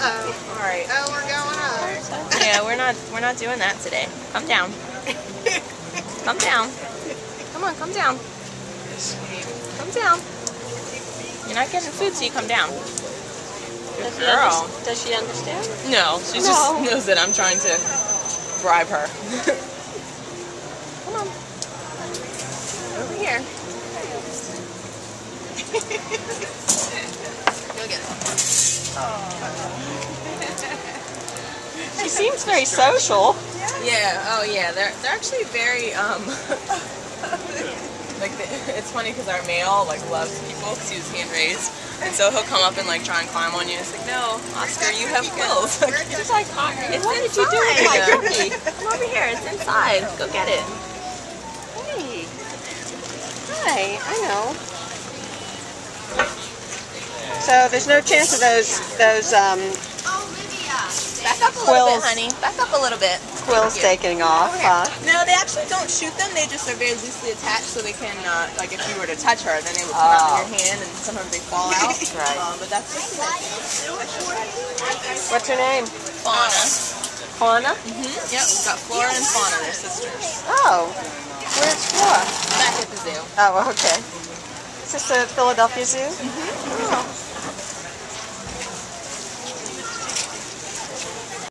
Uh-oh. All right. Oh, we're going up. Yeah, we're not doing that today. Come down. Come down. Come on, come down. Come down. You're not getting food, so you come down. Good girl. Does she understand? No, she just knows that I'm trying to bribe her. Come on. Over here. Go get it. She seems very social. Yeah. Oh, yeah. They're actually very like it's funny because our male like loves people because he was hand raised, and so he'll come up and like try and climb on you. It's like, no, Oscar, you have quills. She's like, It's what did you do with my cookie? Come over here. It's inside. Go get it. Hey. Hi, I know. So there's no chance of those Back up a little bit, honey. Back up a little bit. quills taking off, huh? No, they actually don't shoot them. They just are very loosely attached, so they can, like, if you were to touch her, then they would come out of your hand, and sometimes they fall out. Right. But that's just What's her name? Fauna. Fauna? Yep, we've got Flora and Fauna. They're sisters. Oh. Where's Flora? Back at the zoo. Oh, okay. Is this the Philadelphia Zoo? Oh.